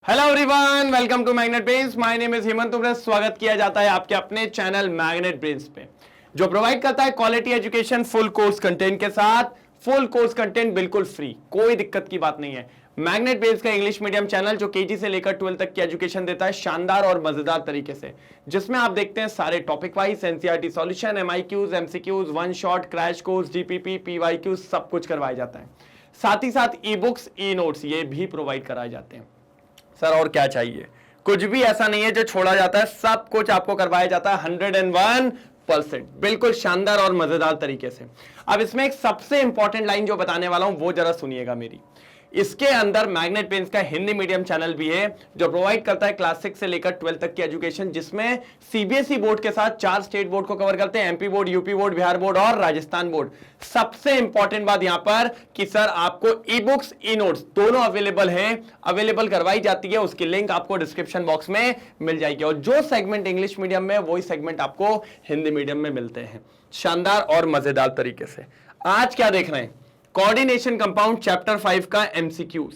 Hello everyone, welcome to Magnet Brains. My name is Hemant Tumra. स्वागत किया जाता है आपके अपने चैनल मैग्नेट ब्रेन्स पे, जो प्रोवाइड करता है quality education full course content के साथ। फुल कोर्स कंटेंट बिल्कुल फ्री, कोई दिक्कत की बात नहीं है। मैग्नेट ब्रेन्स का इंग्लिश मीडियम चैनल जो केजी से लेकर 12 तक की एजुकेशन देता है शानदार और मजेदार तरीके से, जिसमें आप देखते हैं सारे topic wise NCERT solution, MIQs, MCQs, one shot, crash course, GPP, PYQs सब कुछ करवाया जाता है। साथ ही साथ ई बुक्स, ई नोट्स ये भी प्रोवाइड कराए जाते हैं। सर और क्या चाहिए? कुछ भी ऐसा नहीं है जो छोड़ा जाता है, सब कुछ आपको करवाया जाता है 101% बिल्कुल शानदार और मजेदार तरीके से। अब इसमें एक सबसे इंपॉर्टेंट लाइन जो बताने वाला हूं वो जरा सुनिएगा मेरी। इसके अंदर मैग्नेट ब्रेन्स का हिंदी मीडियम चैनल भी है जो प्रोवाइड करता है क्लास 6 से लेकर 12 तक की एजुकेशन, जिसमें सीबीएसई बोर्ड के साथ 4 स्टेट बोर्ड को कवर करते हैं, MP board, UP board, Bihar board और राजस्थान बोर्ड। सबसे इंपॉर्टेंट बात यहां पर कि सर आपको ई बुक्स, ई नोट्स दोनों अवेलेबल हैं, अवेलेबल करवाई जाती है। उसकी लिंक आपको डिस्क्रिप्शन बॉक्स में मिल जाएगी। और जो सेगमेंट इंग्लिश मीडियम में वही सेगमेंट आपको हिंदी मीडियम में मिलते हैं, शानदार और मजेदार तरीके से। आज क्या देख रहे हैं? कोऑर्डिनेशन कंपाउंड चैप्टर 5 का एमसीक्यूज,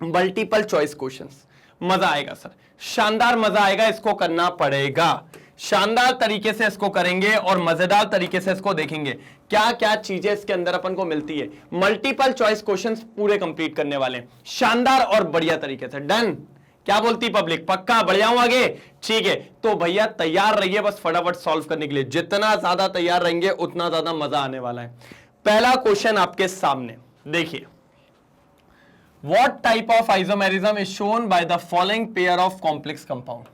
मल्टीपल चॉइस क्वेश्चंस। मजा आएगा सर, शानदार मजा आएगा। इसको करना पड़ेगा, शानदार तरीके से इसको करेंगे और मजेदार तरीके से इसको देखेंगे क्या क्या चीजें इसके अंदर अपन को मिलती है। मल्टीपल चॉइस क्वेश्चंस पूरे कंप्लीट करने वाले हैं शानदार और बढ़िया तरीके से। डन? क्या बोलती पब्लिक? पक्का? बढ़ जाऊं आगे? ठीक है, तो भैया तैयार रहिए बस फटाफट सॉल्व करने के लिए। जितना ज्यादा तैयार रहेंगे उतना ज्यादा मजा आने वाला है। पहला क्वेश्चन आपके सामने देखिए, what type of isomerism is shown by the following pair of complex compound.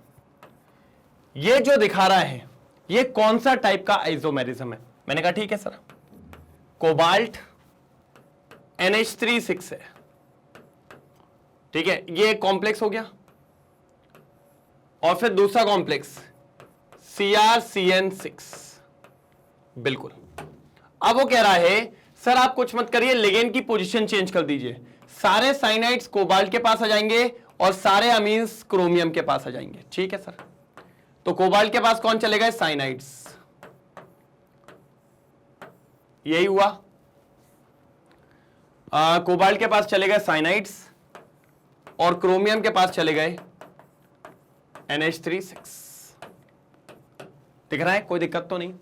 ये जो दिखा रहा है ये कौन सा टाइप का आइसोमेरिज्म है? मैंने कहा ठीक है सर, कोबाल्ट NH3 है, ठीक है, ये कॉम्प्लेक्स हो गया। और फिर दूसरा कॉम्प्लेक्स CrCN6, बिल्कुल। अब वो कह रहा है सर आप कुछ मत करिए, लिगेंड की पोजीशन चेंज कर दीजिए। सारे साइनाइड्स कोबाल्ट के पास आ जाएंगे और सारे अमीन्स क्रोमियम के पास आ जाएंगे। ठीक है सर, तो कोबाल्ट के पास कौन चले गए? साइनाइड्स। यही हुआ, कोबाल्ट के पास चले गए साइनाइड्स और क्रोमियम के पास चले गए NH3। दिख रहा है? कोई दिक्कत तो नहीं।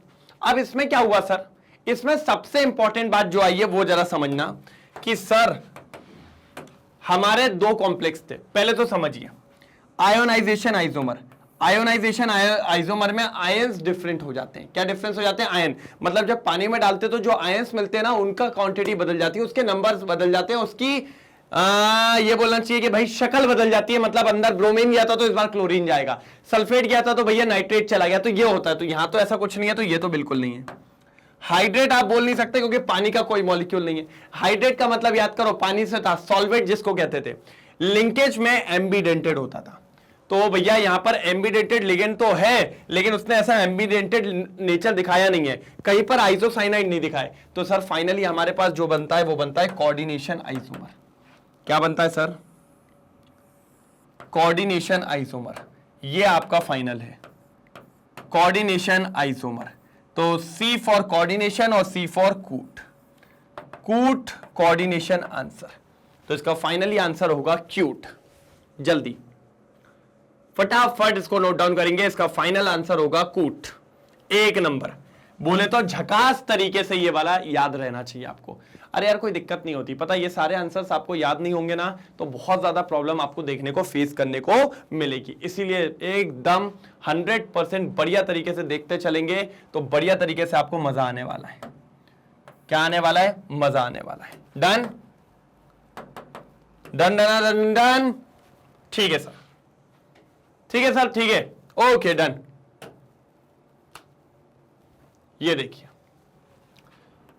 अब इसमें क्या हुआ सर? इसमें सबसे इंपॉर्टेंट बात जो आई है वो जरा समझना कि सर हमारे दो कॉम्प्लेक्स थे। पहले तो समझिए, आयोनाइजेशन आइसोमर। आयोनाइजेशन आइसोमर में आयंस डिफरेंट हो जाते हैं। क्या डिफरेंस हो जाते हैं? आयन, मतलब जब पानी में डालते तो जो आयंस मिलते हैं ना उनका क्वांटिटी बदल जाती है, उसके नंबर्स बदल जाते हैं, उसकी ये बोलना चाहिए कि भाई शक्ल बदल जाती है। मतलब अंदर ब्रोमीन गया था तो इस बार क्लोरीन जाएगा, सल्फेट गया था तो भैया नाइट्रेट चला गया, तो ये होता है। तो यहां तो ऐसा कुछ नहीं है, तो ये तो बिल्कुल नहीं है। हाइड्रेट आप बोल नहीं सकते क्योंकि पानी का कोई मॉलिक्यूल नहीं है। हाइड्रेट का मतलब याद करो, पानी से था, सॉल्वेट जिसको कहते थे। लिंकेज में एम्बीडेंटेड होता था। तो भैया यहां पर एम्बीडेंटेड लिगेंड तो है, लेकिन उसने ऐसा एम्बीडेंटेड नेचर दिखाया नहीं है, कहीं पर आइसोसाइनाइड नहीं दिखाए। तो सर फाइनली हमारे पास जो बनता है वो बनता है कोऑर्डिनेशन आइसोमर। क्या बनता है सर? Coordination isomer. ये आपका फाइनल है, कोऑर्डिनेशन आइसोमर। तो C फॉर कोऑर्डिनेशन और C फॉर कूट, कूट कोऑर्डिनेशन आंसर। तो इसका फाइनली आंसर होगा क्यूट। जल्दी फटाफट इसको नोट डाउन करेंगे, इसका फाइनल आंसर होगा कूट। एक नंबर बोले तो झकास तरीके से ये वाला याद रहना चाहिए आपको। अरे यार कोई दिक्कत नहीं होती, पता ये सारे आंसर्स आपको याद नहीं होंगे ना तो बहुत ज्यादा प्रॉब्लम आपको देखने को फेस करने को मिलेगी। इसीलिए एकदम 100% बढ़िया तरीके से देखते चलेंगे तो बढ़िया तरीके से आपको मजा आने वाला है। क्या आने वाला है? मजा आने वाला है। Done done done done done. ठीक है सर, ठीक है सर, ठीक है, ओके डन। ये देखिए,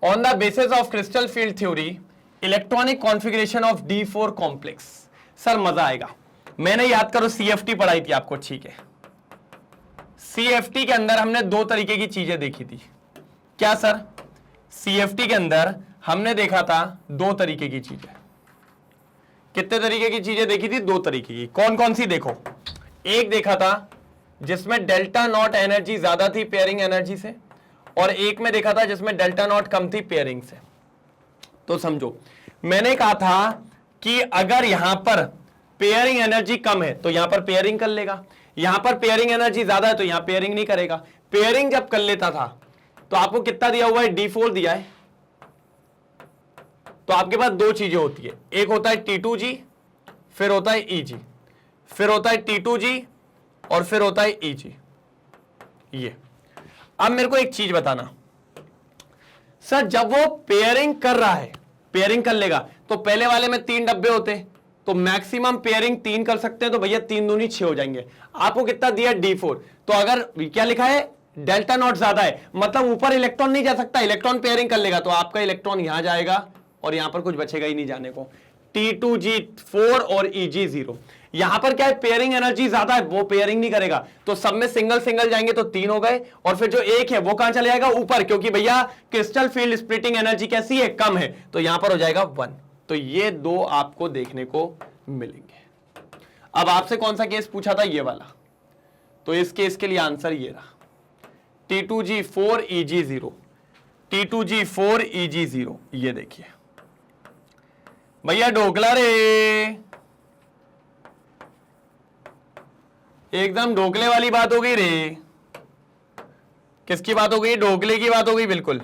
on the basis of crystal field theory electronic configuration of D4 complex. Sir मजा आएगा। मैंने याद करो CFT पढ़ाई थी आपको, ठीक है। CFT के अंदर हमने दो तरीके की चीजें देखी थी। क्या सर? CFT के अंदर हमने देखा था दो तरीके की चीजें। कितने तरीके की चीजें देखी थी? दो तरीके की। कौन कौन सी? देखो, एक देखा था जिसमें डेल्टा नॉट एनर्जी ज्यादा थी पेयरिंग एनर्जी से, और एक में देखा था जिसमें डेल्टा नॉट कम थी पेयरिंग से। तो समझो, मैंने कहा था कि अगर यहां पर पेयरिंग एनर्जी कम है तो यहां पर पेयरिंग कर लेगा, यहां पर पेयरिंग एनर्जी ज्यादा है तो यहां पेयरिंग नहीं करेगा। पेयरिंग जब कर लेता था तो आपको कितना दिया हुआ है, D4 दिया है, तो आपके पास दो चीजें होती है, एक होता है T2G, फिर होता है EG, फिर होता है T2G और फिर होता है EG। ये अब मेरे को एक चीज बताना सर, जब वो पेयरिंग कर रहा है, पेयरिंग कर लेगा तो पहले वाले में 3 डब्बे होते तो मैक्सिमम पेयरिंग 3 कर सकते हैं, तो भैया 3 दूनी 6 हो जाएंगे। आपको कितना दिया D4, तो अगर क्या लिखा है डेल्टा नॉट ज्यादा है, मतलब ऊपर इलेक्ट्रॉन नहीं जा सकता, इलेक्ट्रॉन पेयरिंग कर लेगा तो आपका इलेक्ट्रॉन यहां जाएगा और यहां पर कुछ बचेगा ही नहीं जाने को। T2G4 और EG0, यहां पर क्या है पेयरिंग एनर्जी ज्यादा है, वो पेयरिंग नहीं करेगा तो सब में सिंगल सिंगल जाएंगे तो 3 हो गए, और फिर जो एक है वो कहां चले जाएगा ऊपर, क्योंकि भैया क्रिस्टल फील्ड स्प्लिटिंग एनर्जी कैसी है, कम है, तो यहां पर हो जाएगा 1। तो ये दो आपको देखने को मिलेंगे। अब आपसे कौन सा केस पूछा था, ये वाला, तो इस केस के लिए आंसर ये रहा T2G4 EG0, T2G4 EG0। ये देखिए भैया ढोकला रे, एकदम ढोकले वाली बात हो गई रे। किसकी बात हो गई, ढोकले की बात हो गई, बिल्कुल।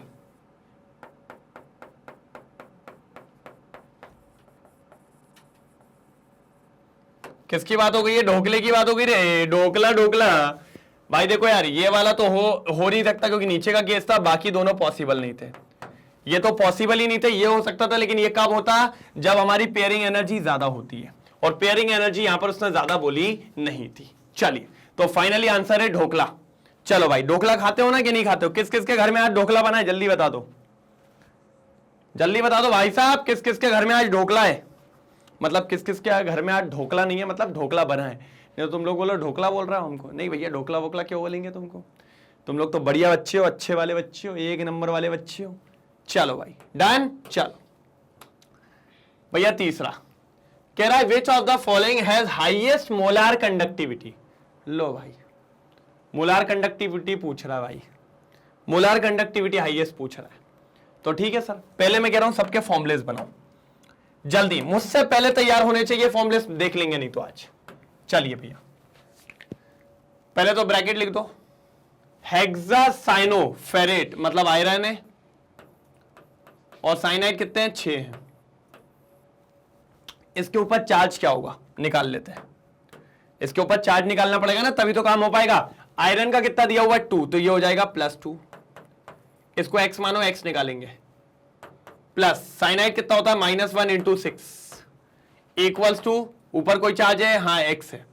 किसकी बात हो गई है, ढोकले की बात हो गई रे, ढोकला ढोकला। भाई देखो यार, ये वाला तो हो नहीं सकता क्योंकि नीचे का केस था, बाकी दोनों पॉसिबल नहीं थे, ये तो पॉसिबल ही नहीं थे। ये हो सकता था, लेकिन ये कब होता, जब हमारी पेयरिंग एनर्जी ज्यादा होती है, और पेयरिंग एनर्जी यहां पर उसने ज्यादा बोली नहीं थी। चलिए, तो फाइनली आंसर है ढोकला। चलो भाई, ढोकला खाते हो ना कि नहीं खाते हो, किस किस के घर में आज ढोकला बना है, जल्दी बता दो, जल्दी बता दो भाई साहब, किस किस के घर में आज ढोकला है, मतलब किस किस के घर में आज ढोकला नहीं है, मतलब ढोकला बना है। नहीं तो तुम लोग बोलो ढोकला बोल रहा हो हमको, नहीं भैया ढोकला वोकला क्यों बोलेंगे तुमको, तुम लोग तो बढ़िया बच्चे हो, अच्छे वाले बच्चे हो, 1 नंबर वाले बच्चे हो। चलो भाई डन। चलो भैया तीसरा कह रहा है which of the following has highest molar conductivity. लो भाई, मोलार कंडक्टिविटी पूछ रहा है भाई, मोलार कंडक्टिविटी हाईएस्ट पूछ रहा है, तो ठीक है सर, पहले मैं कह रहा हूं सबके फॉर्मुलेस बनाओ जल्दी, मुझसे पहले तैयार होने चाहिए फॉर्मुलेस, देख लेंगे नहीं तो आज। चलिए भैया, पहले तो ब्रैकेट लिख दो, हेक्सासाइनोफेरेट मतलब आयरन है, और साइनाइड कितने हैं, 6 हैं। इसके ऊपर चार्ज क्या होगा निकाल लेते हैं, इसके ऊपर चार्ज निकालना पड़ेगा ना, तभी तो काम हो पाएगा। आयरन का कितना दिया हुआ है 2, तो ये हो जाएगा +2, इसको x मानो, x निकालेंगे, प्लस साइनाइड कितना होता है -1 × 6 इक्वल्स टू, ऊपर कोई चार्ज है, हाँ x है,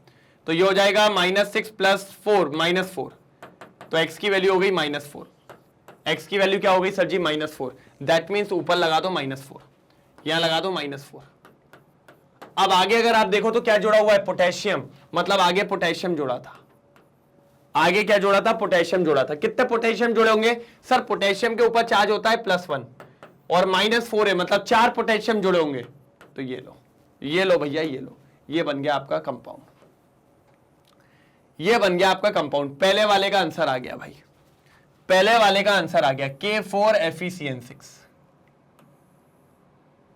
तो ये हो जाएगा -6 + 4 -4, तो x की वैल्यू हो गई -4, x की वैल्यू क्या हो गई सर जी -4, दैट मीन्स ऊपर लगा दो -4, यहां लगा दो -4। अब आगे अगर आप देखो तो क्या जुड़ा हुआ है, पोटेशियम, मतलब आगे पोटेशियम जुड़ा था, आगे क्या जोड़ा था, पोटेशियम जोड़ा था। कितने पोटेशियम जुड़े होंगे सर, पोटेशियम के ऊपर चार्ज होता है +1 और -4 है, मतलब 4 पोटेशियम जुड़े होंगे, तो ये लो, ये लो भैया, ये लो, ये बन गया आपका कंपाउंड, ये बन गया आपका कंपाउंड। पहले वाले का आंसर आ गया भाई, पहले वाले का आंसर आ गया K4FeCN6,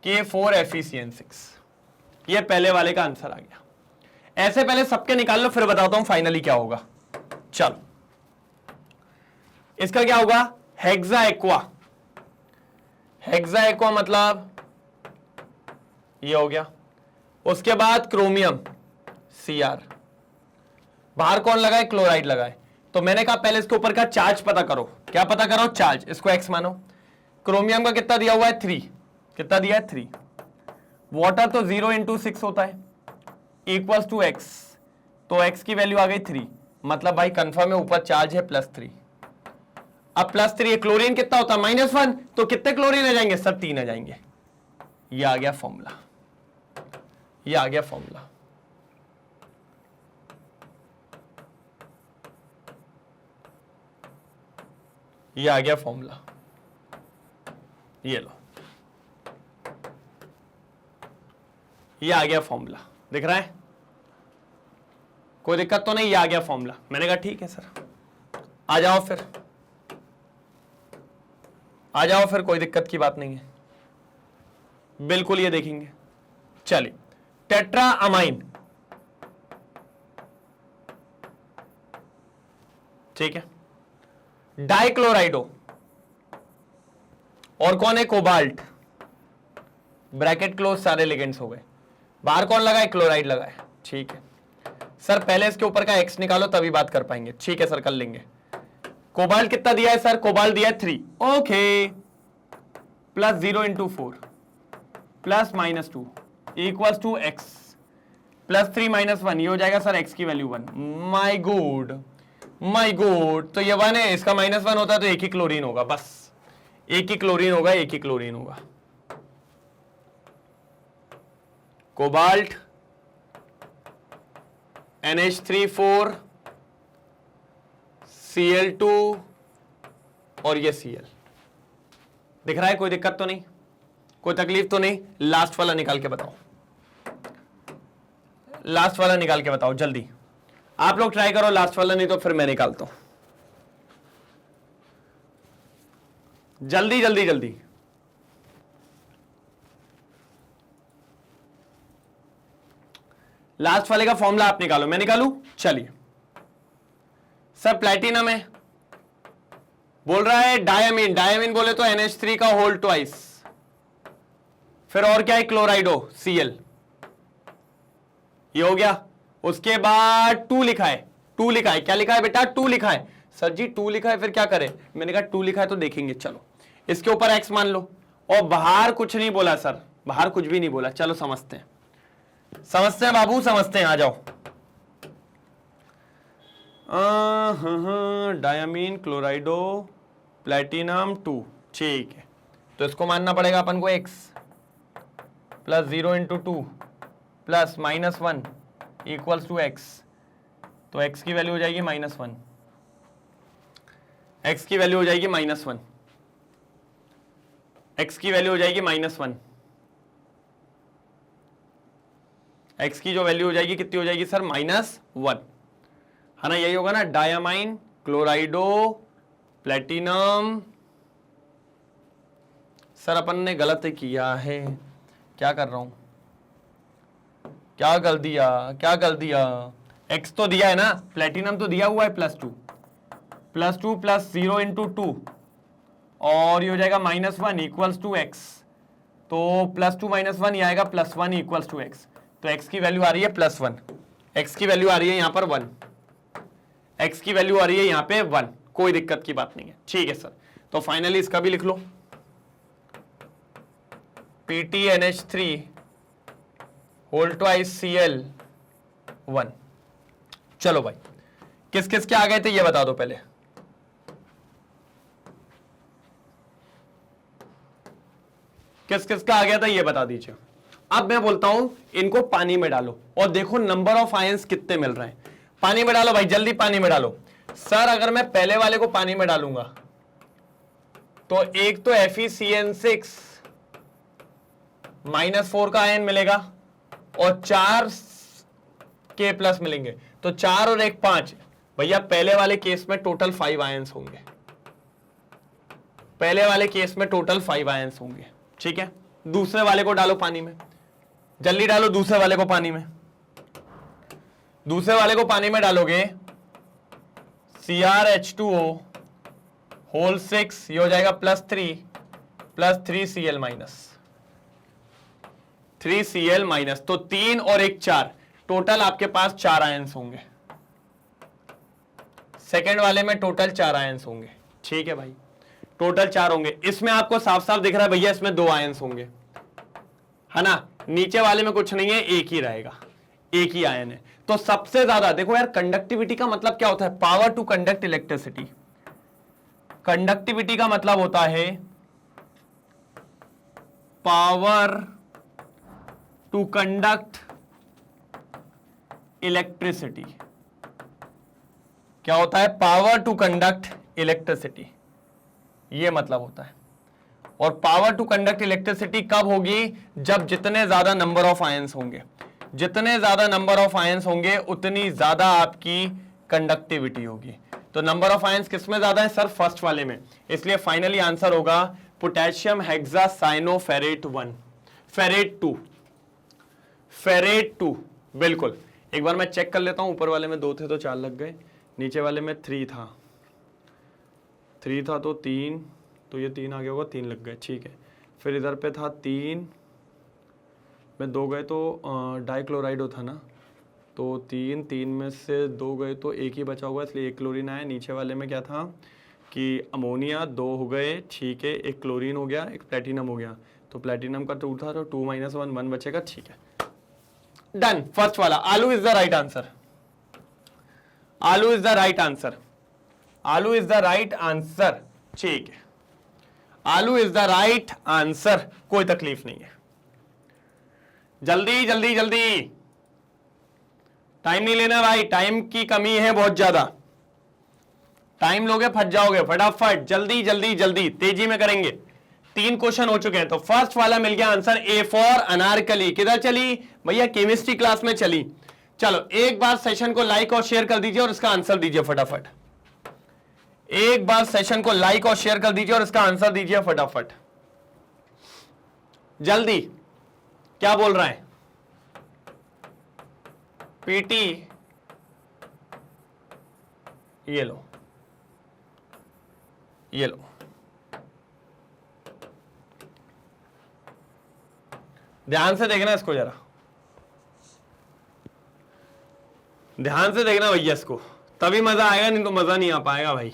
K4FeCN6, ये पहले वाले का आंसर आ गया। ऐसे पहले सबके निकाल लो, फिर बताता हूं फाइनली क्या होगा। चलो, इसका क्या होगा, हेक्साएक्वा, हेक्साएक्वा मतलब ये हो गया। उसके बाद क्रोमियम Cr, बाहर कौन लगाए, क्लोराइड लगाए, तो मैंने कहा पहले इसके ऊपर का चार्ज पता करो। क्या पता करो, चार्ज, इसको x मानो। क्रोमियम का कितना दिया हुआ है 3, कितना दिया है 3, वाटर तो 0 × 6 होता है इक्वल्स टू x, तो x की वैल्यू आ गई 3, मतलब भाई कंफर्म है ऊपर चार्ज है +3। अब +3, क्लोरीन कितना होता है -1, तो कितने क्लोरीन आ जाएंगे सर, 3 आ जाएंगे। ये आ गया फॉर्मूला, ये आ गया फॉर्मूला। ये आ गया फॉर्मूला, ये लो, ये आ गया फॉर्मूला, दिख रहा है, कोई दिक्कत तो नहीं, ये आ गया फॉर्मूला। मैंने कहा ठीक है सर, आ जाओ फिर, आ जाओ फिर, कोई दिक्कत की बात नहीं है, बिल्कुल ये देखेंगे। चलिए, टेट्रा अमाइन ठीक है। डाइक्लोराइडो और कौन है? कोबाल्ट, ब्रैकेट क्लोज, सारे लिगेंड्स हो गए। बाहर कौन लगा है? क्लोराइड लगा है। ठीक है सर, पहले इसके ऊपर का एक्स निकालो तभी बात कर पाएंगे। ठीक है सर, कर लेंगे। कोबाल्ट कितना दिया है सर? कोबाल्ट दिया है 3। Okay, plus 0 into 4 plus -2 equals to x plus 3 -1, ये हो जाएगा सर एक्स की value 1। My good, my good, तो ये 1 है, इसका -1 होता है तो एक ही क्लोरीन होगा, बस एक ही क्लोरीन होगा, एक ही क्लोरीन होगा। कोबाल्ट NH3 4 Cl2 और ये Cl दिख रहा है? कोई दिक्कत तो नहीं, कोई तकलीफ तो नहीं? लास्ट वाला निकाल के बताओ, लास्ट वाला निकाल के बताओ जल्दी। आप लोग ट्राई करो लास्ट वाला, नहीं तो फिर मैं निकालता हूं। जल्दी जल्दी जल्दी। लास्ट वाले का फॉर्मूला आप निकालो, मैं निकालू? चलिए सर, प्लैटिनम है, बोल रहा है डायमीन, डायमीन बोले तो NH3 का होल ट्वाइस, फिर और क्या है? क्लोराइडो Cl, ये हो गया। उसके बाद 2 लिखा है, 2 लिखा है, क्या लिखा है बेटा? 2 लिखा है। सर जी 2 लिखा है, फिर क्या करें? मैंने कहा 2 लिखा है तो देखेंगे। चलो इसके ऊपर x मान लो, और बाहर कुछ नहीं बोला सर, बाहर कुछ भी नहीं बोला। चलो समझते हैं, समझते हैं बाबू, समझते हैं, आ जाओ। डायमीन, क्लोराइडो, प्लैटिनम 2, ठीक है। तो इसको मानना पड़ेगा अपन को x plus 0 into 2 plus -1 equals to x, तो x की वैल्यू हो जाएगी -1, x की वैल्यू हो जाएगी -1, x की वैल्यू हो जाएगी -1, x की जो वैल्यू हो जाएगी कितनी हो जाएगी सर? -1, है ना? यही होगा ना, डायमाइन, क्लोराइडो, प्लैटिनम। सर अपन ने गलत किया है, क्या कर रहा हूं, क्या कर दिया, क्या कर दिया? x तो दिया है ना, प्लैटिनम तो दिया हुआ है +2 प्लस 0 इंटू 2, और ये हो जाएगा -1 इक्वल्स टू x, तो +2 -1 ये आएगा +1 इक्वल्स टू x, तो x की वैल्यू आ रही है +1, x की वैल्यू आ रही है यहां पर 1, x की वैल्यू आ रही है यहां पे 1, कोई दिक्कत की बात नहीं है। ठीक है सर, तो फाइनली इसका भी लिख लो, PtNH3 होल ट्वाइस Cl1। चलो भाई, किस किस के आ गए थे ये बता दो पहले। किस किस का आ गया था ये बता दीजिए। अब मैं बोलता हूं इनको पानी में डालो और देखो नंबर ऑफ आयंस कितने मिल रहे हैं। पानी में डालो भाई, जल्दी पानी में डालो। सर अगर मैं पहले वाले को पानी में डालूंगा तो एक तो FeCN6 -4 का आयन मिलेगा और 4 K+ मिलेंगे, तो 4 और 1 5। भैया पहले वाले केस में टोटल 5 आयंस होंगे, पहले वाले केस में टोटल 5 आयंस होंगे। ठीक है, दूसरे वाले को डालो पानी में, जल्दी डालो दूसरे वाले को पानी में। दूसरे वाले को पानी में डालोगे CrH2O होल 6, ये हो जाएगा +3 प्लस 3Cl-, तो 3 और 1 4, टोटल आपके पास 4 आयंस होंगे। सेकेंड वाले में टोटल 4 आयंस होंगे। ठीक है भाई, टोटल 4 होंगे। इसमें आपको साफ साफ दिख रहा है भैया इसमें 2 आयंस होंगे, है ना? नीचे वाले में कुछ नहीं है, एक ही रहेगा, एक ही आयन है। तो सबसे ज्यादा देखो यार, कंडक्टिविटी का मतलब क्या होता है? Power to conduct electricity. Conductivity का मतलब होता है पावर टू कंडक्ट इलेक्ट्रिसिटी। क्या होता है? पावर टू कंडक्ट इलेक्ट्रिसिटी, ये मतलब होता है। और पावर टू कंडक्ट इलेक्ट्रिसिटी कब होगी? जब जितने ज्यादा नंबर ऑफ आयंस होंगे, जितने ज्यादा नंबर ऑफ आयंस होंगे उतनी ज्यादा आपकी कंडक्टिविटी होगी। तो नंबर ऑफ आयंस किसमें ज्यादा है सर? फर्स्ट वाले में। इसलिए फाइनली आंसर होगा पोटेशियम हेक्सासाइनोफेरेट 1, फेरेट 2, फेरेट 2। बिल्कुल, एक बार मैं चेक कर लेता हूं, ऊपर वाले में 2 थे तो 4 लग गए, नीचे वाले में 3 था। 3 था तो 3, तो ये 3 आगे होगा, 3 लग गए, ठीक है। फिर इधर पे था 3 में 2 गए तो डाइक्लोराइड था ना, तो 3 में से 2 गए तो एक ही बचा हुआ, इसलिए एक क्लोरीन आया। नीचे वाले में क्या था कि अमोनिया 2 हो गए, ठीक है, एक क्लोरीन हो गया, एक प्लेटिनम हो गया, तो प्लेटिनम का 2 था तो 2 - 1 1 बचेगा, ठीक है, डन। फर्स्ट वाला आलू इज द राइट आंसर, आलू इज द राइट आंसर, आलू इज द राइट आंसर, ठीक है, आलू इज द राइट आंसर, कोई तकलीफ नहीं है। जल्दी जल्दी जल्दी, टाइम नहीं लेना भाई, टाइम की कमी है बहुत ज्यादा, टाइम लोगे फट जाओगे, फटाफट जल्दी जल्दी जल्दी तेजी में करेंगे। 3 क्वेश्चन हो चुके हैं, तो फर्स्ट वाला मिल गया आंसर, ए फॉर अनारकली। किधर चली भैया? केमिस्ट्री क्लास में चली। चलो एक बार सेशन को लाइक और शेयर कर दीजिए और इसका आंसर दीजिए फटाफट। एक बार सेशन को लाइक और शेयर कर दीजिए और इसका आंसर दीजिए फटाफट, जल्दी। क्या बोल रहा है पीटी? ये लो, ये लो, ध्यान से देखना इसको, जरा ध्यान से देखना भैया इसको, तभी मजा आएगा, नहीं तो मजा नहीं आ पाएगा भाई।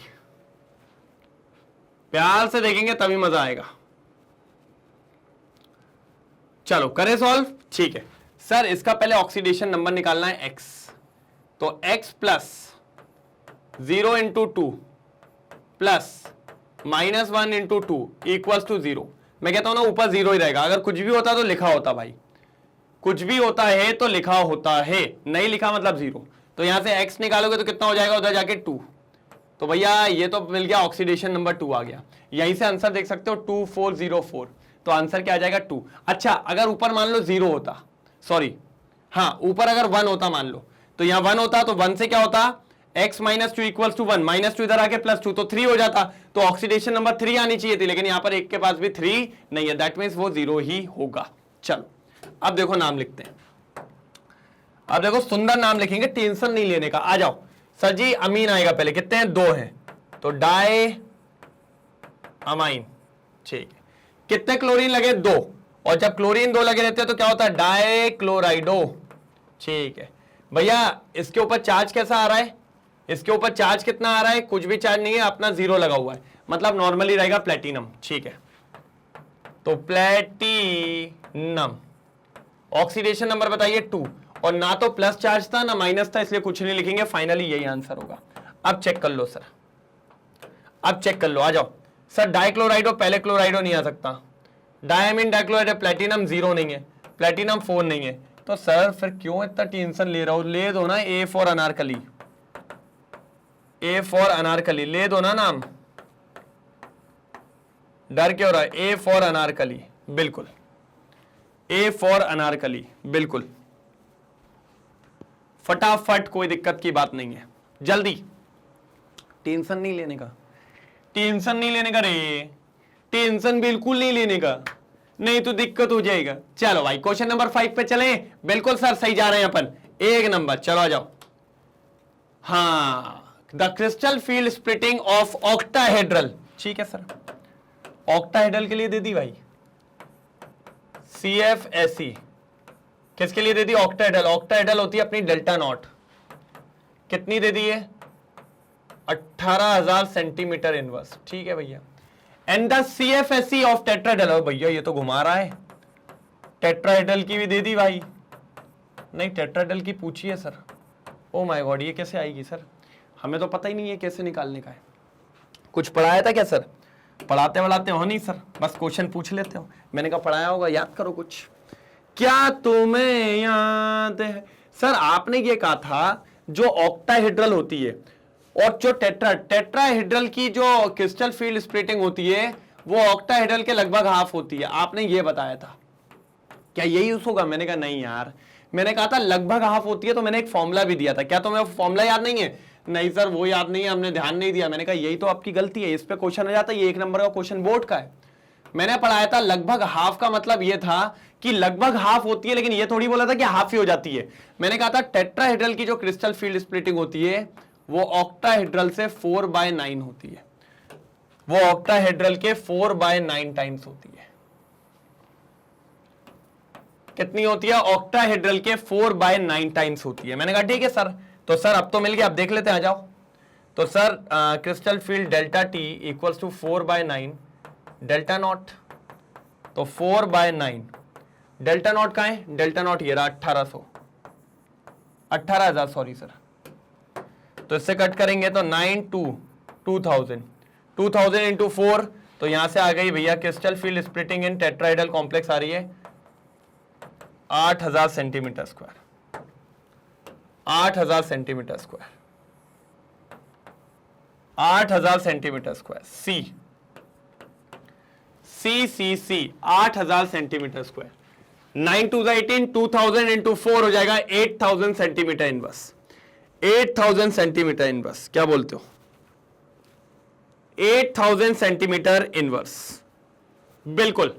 प्यार से देखेंगे तभी मजा आएगा। चलो करें सॉल्व, ठीक है सर। इसका पहले ऑक्सीडेशन नंबर निकालना है x, तो x plus 0 into 2 plus -1 into 2 equals to 0। मैं कहता हूं ना ऊपर 0 ही रहेगा, अगर कुछ भी होता तो लिखा होता भाई, कुछ भी होता है तो लिखा होता है, नहीं लिखा मतलब 0। तो यहां से x निकालोगे तो कितना हो जाएगा उधर जाके 2, तो भैया ये तो मिल गया, ऑक्सीडेशन नंबर 2 आ गया। यहीं से आंसर देख सकते हो 2404, तो आंसर क्या आ जाएगा 2। अच्छा अगर ऊपर मान लो 0 होता, सॉरी हाँ ऊपर अगर 1 होता मान लो, तो यहां 1 होता तो 1 से क्या होता, x - 2 इक्वल्स टू 1, -2 इधर आके +2 तो 3 हो जाता, तो ऑक्सीडेशन नंबर 3 आनी चाहिए थी, लेकिन यहां पर एक के पास भी 3 नहीं है, दैट मीन्स वो 0 ही होगा। चलो अब देखो नाम लिखते हैं, अब देखो सुंदर नाम लिखेंगे, टेंशन नहीं लेने का। आ जाओ सर जी, अमीन आएगा पहले, कितने हैं? 2 हैं, तो डाई अमाइन, ठीक है। कितने क्लोरीन लगे? 2, और जब क्लोरीन 2 लगे रहते हैं तो क्या होता है? डाई क्लोराइडो, ठीक है भैया। इसके ऊपर चार्ज कैसा आ रहा है? इसके ऊपर चार्ज कितना आ रहा है? कुछ भी चार्ज नहीं है, अपना 0 लगा हुआ है, मतलब नॉर्मली रहेगा प्लेटिनम, ठीक है। तो प्लेटिनम, ऑक्सीडेशन नंबर बताइए 2, और ना तो प्लस चार्ज था ना माइनस था, इसलिए कुछ नहीं लिखेंगे, फाइनली यही आंसर होगा। अब चेक कर लो सर, अब चेक कर लो, आ जाओ सर। डाइक्लोराइडो पहले क्लोराइडो नहीं आ सकता, डायमीन डाइक्लोराइड, प्लेटिनम 0 नहीं है, प्लेटिनम 4 नहीं है, तो सर फिर क्यों इतना टेंशन ले रहा हो? ले दो ना A for Anarkali, A for Anarkali ले दो ना नाम, डर क्यों रहा है? ए फॉर अनारकली, बिल्कुल ए फॉर अनारकली, बिल्कुल फटाफट, कोई दिक्कत की बात नहीं है, जल्दी। टेंशन नहीं लेने का, टेंशन नहीं लेने का रे, टेंशन बिल्कुल नहीं लेने का, नहीं तो दिक्कत हो जाएगा। चलो भाई क्वेश्चन नंबर 5 पे चलें। बिल्कुल सर सही जा रहे हैं अपन, 1 नंबर, चलो आ जाओ। हाँ, the crystal field splitting of octahedral, ठीक है सर। ऑक्टाहेड्रल के लिए दे दी भाई CFSE, किसके लिए दे दी? ऑक्टाहेड्रल। ऑक्टाहेड्रल होती है अपनी डेल्टा नॉट, कितनी दे दी है? 18,000 सेंटीमीटर इनवर्स, ठीक है भैया। And the CFSE of tetrahedral, भैया ये तो घुमा रहा है, टेट्राहेड्रल की भी दे दी भाई, नहीं टेट्राहेड्रल की पूछी है सर। ओ माय गॉड, ये कैसे आएगी सर? हमें तो पता ही नहीं है कैसे निकालने का है। कुछ पढ़ाया था क्या सर? पढ़ाते वढ़ाते हो नहीं सर, बस क्वेश्चन पूछ लेते हो। मैंने कहा पढ़ाया होगा, याद करो कुछ। क्या तुम्हें याद है सर? आपने ये कहा था जो ऑक्टाहेड्रल होती है और जो टेट्राहेड्रल की जो क्रिस्टल फील्ड स्प्लिटिंग होती है वो ऑक्टाहेड्रल के लगभग हाफ होती है, आपने ये बताया था। क्या यही यूज होगा? मैंने कहा नहीं यार, मैंने कहा था लगभग हाफ होती है, तो मैंने एक फॉर्मूला भी दिया था। क्या तुम्हें फॉर्मूला याद नहीं है? नहीं सर वो याद नहीं है, हमने ध्यान नहीं दिया। मैंने कहा यही तो आपकी गलती है, इस पे क्वेश्चन आ जाता है, ये 1 नंबर का क्वेश्चन बोर्ड का है। मैंने पढ़ाया था लगभग हाफ का मतलब ये था कि लगभग हाफ होती है, लेकिन ये थोड़ी बोला था कि हाफ ही हो जाती है। मैंने कहा था टेट्राहेड्रल की जो क्रिस्टल फील्ड स्प्लिटिंग होती है वो ऑक्टाहेड्रल से 4/9 होती है। वो ऑक्टाहेड्रल के 4/9 टाइम्स होती है। कितनी होती है? ऑक्टाहेड्रल के 4/9 टाइम्स होती है। मैंने कहा ठीक है सर, तो सर अब तो मिल गया, अब देख लेते हैं, आ जाओ। तो sir crystal field delta T equals to 4/9 delta naught, तो 4/9 डेल्टा नॉट कहां है? डेल्टा नॉट ये रहा 18,000 सॉरी सर। तो इससे कट करेंगे तो 9 2 2000 इंटू 4, तो यहां से आ गई भैया crystal field splitting in tetrahedral complex आ रही है 8000 centimetre square, 8000 centimetre square, 8000 centimetre square. See 8000 centimetre square. 9 2 18, 2000 into 4 हो जाएगा 8000 सेंटीमीटर इनवर्स, 8000 सेंटीमीटर इनवर्स। क्या बोलते हो? 8000 सेंटीमीटर इनवर्स, बिल्कुल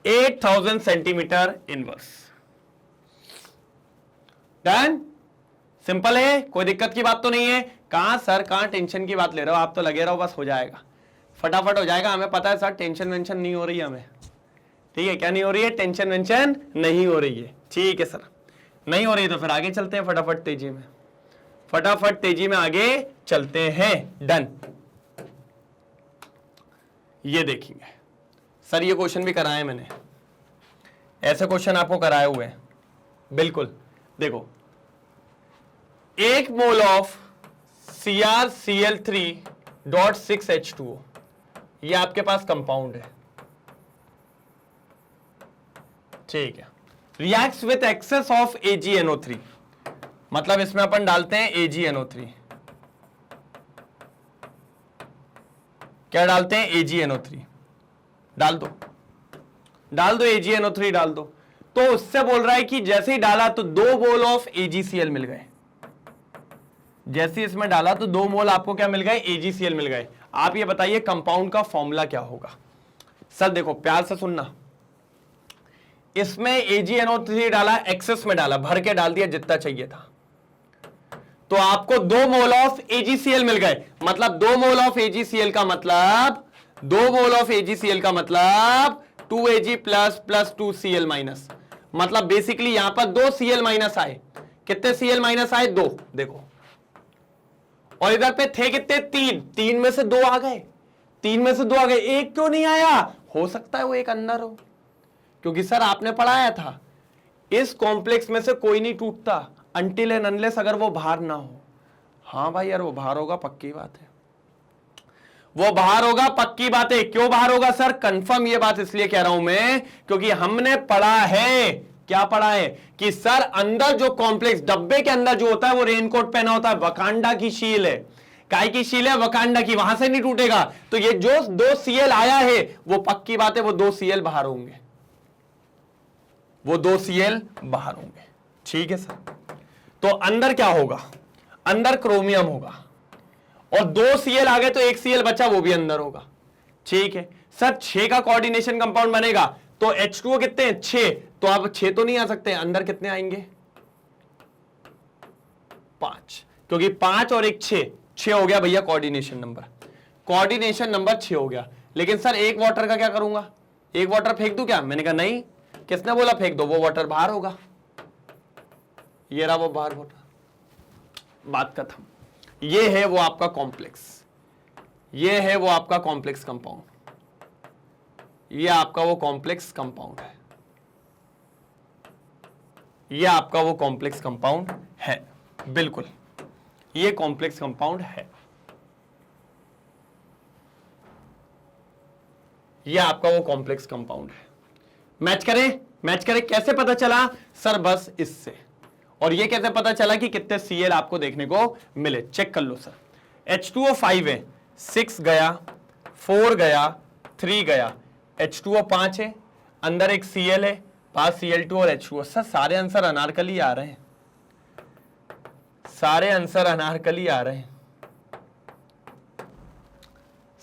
8000 सेंटीमीटर इनवर्स। डन? सिंपल है, कोई दिक्कत की बात तो नहीं है। कहां सर, कहां टेंशन की बात ले रहे हो आप? तो लगे रहो, बस हो जाएगा, फटाफट हो जाएगा। हमें पता है सर टेंशन वेंशन नहीं हो रही है हमें, ठीक है? क्या नहीं हो रही है? टेंशन वेंशन नहीं हो रही है, ठीक है सर। नहीं हो रही है तो फिर आगे चलते हैं फटाफट तेजी में, फटाफट तेजी में आगे चलते हैं। डन। ये देखेंगे सर, ये क्वेश्चन भी कराए मैंने, ऐसे क्वेश्चन आपको कराए हुए हैं, बिल्कुल। देखो, 1 मोल ऑफ CrCl3.6H2O, ये आपके पास कंपाउंड है, ठीक है। Reacts with access of AgNO3, मतलब इसमें अपन डालते हैं AgNO3। क्या डालते हैं? AgNO3 डाल दो, डाल दो AgNO3 डाल दो। तो उससे बोल रहा है कि जैसे ही डाला तो 2 मोल ऑफ AgCl मिल गए, जैसे इसमें डाला तो 2 मोल आपको क्या मिल गए? AgCl मिल गए। आप ये बताइए कंपाउंड का फॉर्मूला क्या होगा? सर देखो प्यार से सुनना, इसमें AgNO3 डाला, एक्सेस में डाला, भर के डाल दिया जितना चाहिए था, तो आपको 2 मोल ऑफ AgCl मिल गए। मतलब 2 मोल ऑफ AgCl का मतलब 2 मोल ऑफ AgCl का मतलब 2Ag plus plus 2Cl minus, मतलब बेसिकली यहां पर 2 Cl माइनस आए। कितने Cl माइनस आए? 2। देखो, और इधर पे थे कितने? 3 में से 2 आ गए, 3 में से 2 आ गए, एक क्यों नहीं आया? हो सकता है वो एक अंदर हो, क्योंकि सर आपने पढ़ाया था इस कॉम्प्लेक्स में से कोई नहीं टूटता अनटिल एंड अनलेस अगर वो बाहर ना हो। हाँ भाई यार, वो बाहर होगा, पक्की बात है, वो बाहर होगा, पक्की बात है। क्यों बाहर होगा सर? कंफर्म ये बात इसलिए कह रहा हूं मैं, क्योंकि हमने पढ़ा है, क्या पढ़ा है कि सर अंदर जो कॉम्प्लेक्स डब्बे के अंदर जो होता है वो रेनकोट पहना होता है, वकांडा की शील है। काय की शील है? वकांडा की, वहां से नहीं टूटेगा। तो ये जो 2 Cl आया है वो पक्की बात है वो 2 Cl बाहर होंगे, वो 2 Cl बाहर होंगे, ठीक है सर। तो अंदर क्या होगा? अंदर क्रोमियम होगा, और 2 Cl आ गए तो 1 Cl बचा, वो भी अंदर होगा, ठीक है सर। 6 का कोऑर्डिनेशन कंपाउंड बनेगा, तो H2O कितने हैं? 6। तो आप 6 तो नहीं आ सकते, अंदर कितने आएंगे? 5, क्योंकि 5 और 1 6 हो गया भैया कोऑर्डिनेशन नंबर, कोऑर्डिनेशन नंबर 6 हो गया। लेकिन सर एक वाटर का क्या करूंगा? एक वाटर फेंक दूं क्या? मैंने कहा नहीं। किसने बोला फेंक दो? वो वाटर बाहर होगा, ये रहा वो बाहर वाटर, बात खत्म। ये है वो आपका कॉम्प्लेक्स, ये है वो आपका कॉम्प्लेक्स कंपाउंड, ये आपका वो कॉम्प्लेक्स कंपाउंड है, ये आपका वो कॉम्प्लेक्स कंपाउंड है, बिल्कुल ये कॉम्प्लेक्स कंपाउंड है, ये आपका वो कॉम्प्लेक्स कंपाउंड है। मैच करें, मैच करें। कैसे पता चला सर? बस इससे। और ये कैसे पता चला कि कितने Cl आपको देखने को मिले? चेक कर लो सर। H2O 5 है, 6 गया, 4 गया, 3 गया, H2O 5 है, अंदर एक Cl है, पास Cl2 और H2O। सर सारे आंसर अनारकली आ रहे हैं, सारे आंसर अनारकली आ रहे हैं,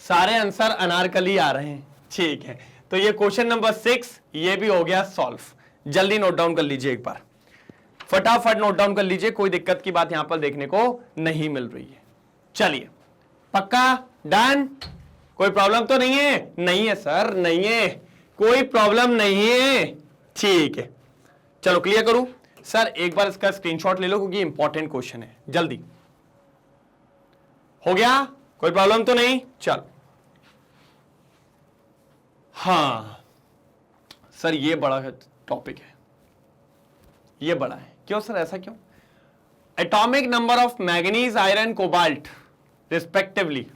सारे आंसर अनारकली आ रहे हैं, ठीक है। तो ये क्वेश्चन नंबर 6 ये भी हो गया सॉल्व। जल्दी नोट डाउन कर लीजिए, एक बार फटाफट नोट डाउन कर लीजिए, कोई दिक्कत की बात यहां पर देखने को नहीं मिल रही है। चलिए पक्का? डन? कोई प्रॉब्लम तो नहीं है? नहीं है सर, नहीं है, कोई प्रॉब्लम नहीं है। ठीक है, चलो क्लियर करूं सर। एक बार इसका स्क्रीनशॉट ले लो क्योंकि इंपॉर्टेंट क्वेश्चन है। जल्दी हो गया? कोई प्रॉब्लम तो नहीं? चलो, हाँ सर ये बड़ा टॉपिक है, ये बड़ा है। क्यों सर, ऐसा क्यों? Atomic number of manganese, iron, cobalt respectively,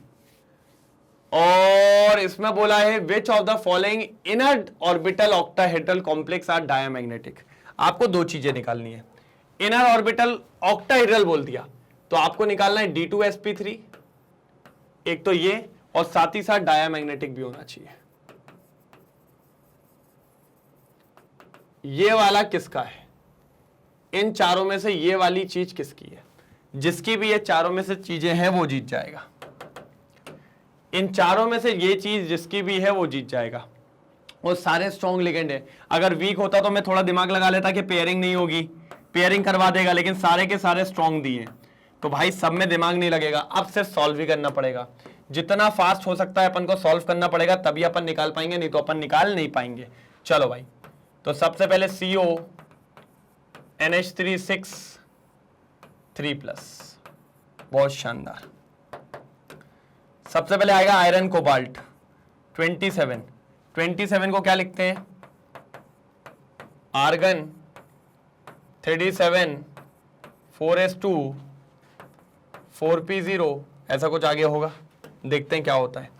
और इसमें बोला है which of the following inner orbital octahedral complex are diamagnetic. आपको दो चीजें निकालनी है। इनर ऑर्बिटल ऑक्टाहेड्रल बोल दिया तो आपको निकालना है D2sp3, एक तो ये, और साथ ही साथ डायमैग्नेटिक भी होना चाहिए। ये वाला किसका है? इन चारों में से ये वाली चीज किसकी है? जिसकी भी ये चारों में से चीजें हैं वो जीत जाएगा। इन चारों में से ये चीज जिसकी भी है वो जीत जाएगा। और सारे स्ट्रॉन्ग लिगेंड है। अगर वीक होता तो मैं थोड़ा दिमाग लगा लेता कि पेयरिंग नहीं होगी, पेयरिंग करवा देगा, लेकिन सारे के सारे स्ट्रॉन्ग दिए तो भाई सब में दिमाग नहीं लगेगा। अब सिर्फ सॉल्व ही करना पड़ेगा। जितना फास्ट हो सकता है अपन को सॉल्व करना पड़ेगा, तभी अपन निकाल पाएंगे, नहीं तो अपन निकाल नहीं पाएंगे। चलो भाई, तो सबसे पहले CO NH3 6 3+, बहुत शानदार। सबसे पहले आएगा आयरन कोबाल्ट 27 को क्या लिखते हैं? आर्गन 3D7 4s2 4p0, ऐसा कुछ आगे होगा, देखते हैं क्या होता है।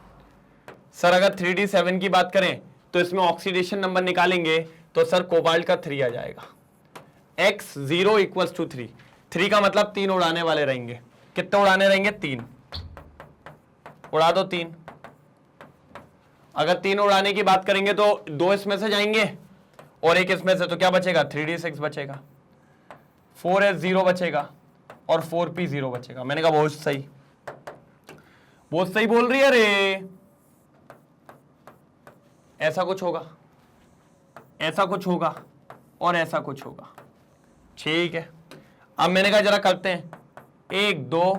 सर अगर 3D7 की बात करें तो इसमें ऑक्सीडेशन नंबर निकालेंगे तो सर कोबाल्ट का 3 आ जाएगा। x0 = 3। 3 का मतलब 3 उड़ाने वाले रहेंगे। कितने उड़ाने रहेंगे? 3। उड़ा दो 3। अगर 3 उड़ाने की बात करेंगे तो 2 इसमें से जाएंगे और एक इसमें से, तो क्या बचेगा? 3D6 बचेगा, 4s0 बचेगा और 4p0 बचेगा। मैंने कहा बहुत सही, बहुत सही बोल रही है रे। ऐसा कुछ होगा, ऐसा कुछ होगा और ऐसा कुछ होगा। ठीक है, अब मैंने कहा जरा करते हैं। 1 2,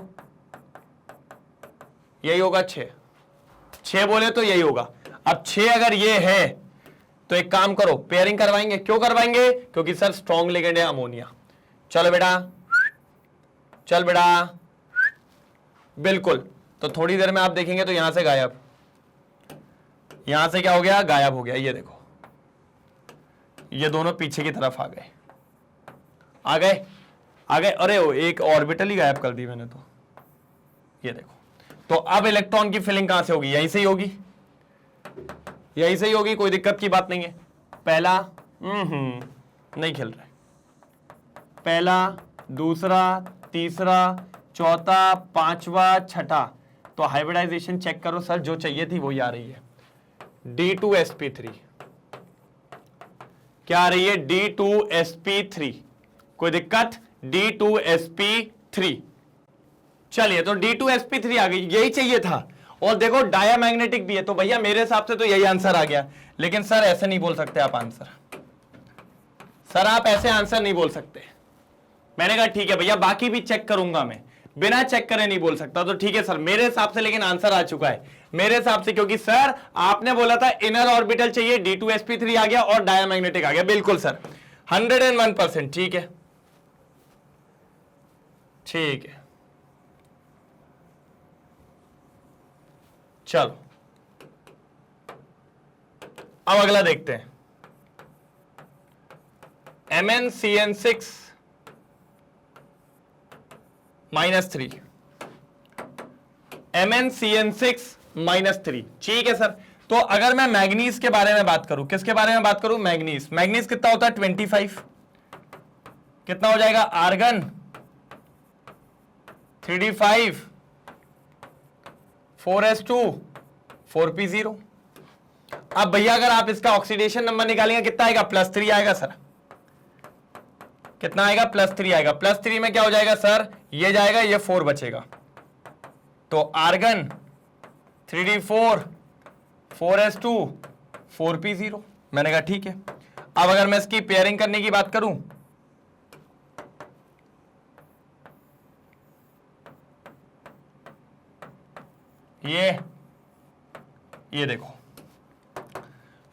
यही होगा 6 बोले तो यही होगा। अब 6 अगर ये है तो एक काम करो, पेयरिंग करवाएंगे। क्यों करवाएंगे? क्योंकि सर स्ट्रॉन्ग लिगेंड है अमोनिया। चलो बेटा, चल बेटा, बिल्कुल। तो थोड़ी देर में आप देखेंगे तो यहां से गायब, यहां से क्या हो गया? गायब हो गया। ये देखो, ये दोनों पीछे की तरफ आ गए, आ गए, आ गए। अरे वो एक ऑर्बिटल ही गायब कर दी मैंने तो। ये देखो, तो अब इलेक्ट्रॉन की फिलिंग कहां से होगी? यहीं से ही होगी, यहीं से ही होगी, कोई दिक्कत की बात नहीं है। पहला नहीं खेल रहे। पहला, दूसरा, तीसरा, चौथा, पांचवा, छठा। तो हाइब्रिडाइजेशन चेक करो सर, जो चाहिए थी वही आ रही है। D2sp3 क्या आ रही है? D2sp3। कोई दिक्कत? D2sp3। चलिए, तो D2sp3 आ गई, यही चाहिए था। और देखो डायामैग्नेटिक भी है, तो भैया मेरे हिसाब से तो यही आंसर आ गया। लेकिन सर ऐसे नहीं बोल सकते आप आंसर, सर आप ऐसे आंसर नहीं बोल सकते। मैंने कहा ठीक है भैया, बाकी भी चेक करूंगा मैं, बिना चेक करे नहीं बोल सकता। तो ठीक है सर, मेरे हिसाब से लेकिन आंसर आ चुका है मेरे हिसाब से, क्योंकि सर आपने बोला था इनर ऑर्बिटल चाहिए, D2sp3 आ गया और डायामैग्नेटिक आ गया। बिल्कुल सर, 101%। ठीक है, ठीक है, चलो अब अगला देखते हैं। MnCN6 -3, MnCN6 -3। ठीक है सर, तो अगर मैं मैग्नीज के बारे में बात करूं, किसके बारे में बात करूं? मैग्नीज। मैग्नीज कितना होता है? 25। कितना हो जाएगा? Argon 3d5 4s2 4p0। अब भैया अगर आप इसका ऑक्सीडेशन नंबर निकालेंगे कितना आएगा? +3 आएगा सर। कितना आएगा? +3 आएगा। +3 में क्या हो जाएगा सर? ये जाएगा, ये 4 बचेगा। तो आर्गन 3d4 4s2 4p0। मैंने कहा ठीक है। अब अगर मैं इसकी पेयरिंग करने की बात करूं, ये देखो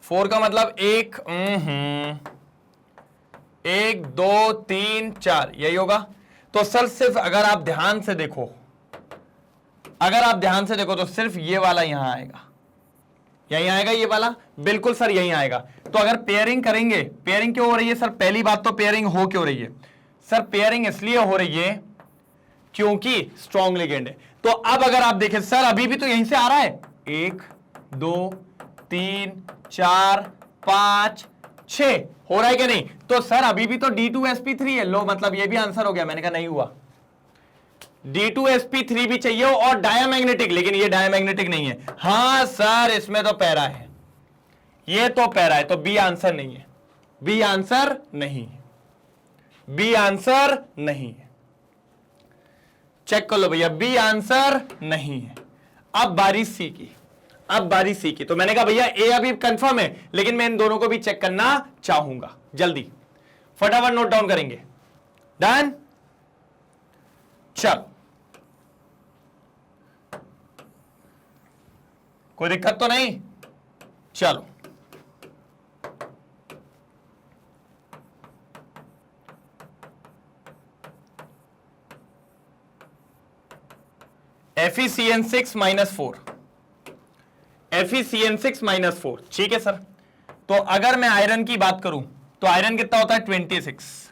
4 का मतलब 1 1 2 3 4 यही होगा। तो सर सिर्फ अगर आप ध्यान से देखो, तो सिर्फ ये वाला यहां आएगा, यहीं आएगा ये वाला, बिल्कुल सर यहीं आएगा। तो अगर पेयरिंग करेंगे, पेयरिंग क्यों हो रही है सर? पहली बात तो पेयरिंग हो क्यों रही है सर? पेयरिंग इसलिए हो रही है क्योंकि स्ट्रॉन्ग लिगेंड है। तो अब अगर आप देखें सर, अभी भी तो यहीं से आ रहा है, 1 2 3 4 5 6 हो रहा है कि नहीं? तो सर अभी भी तो D2sp3 है। लो मतलब ये भी आंसर हो गया। मैंने कहा नहीं हुआ, D2sp3 भी चाहिए और डायामैग्नेटिक, लेकिन ये डायामैग्नेटिक नहीं है। हां सर इसमें तो पैरा है, ये तो पैरा है, तो बी आंसर नहीं है, बी आंसर नहीं है, बी आंसर नहीं है। चेक कर लो भैया, बी आंसर नहीं है। अब बारी सी की, तो मैंने कहा भैया ए अभी कंफर्म है, लेकिन मैं इन दोनों को भी चेक करना चाहूंगा। जल्दी फटाफट नोट डाउन करेंगे। डन, चल कोई दिक्कत तो नहीं? चलो FeCN6 -4, FeCN6 -4, ठीक है सर। तो अगर मैं आयरन की बात करूं तो आयरन कितना होता है? 26,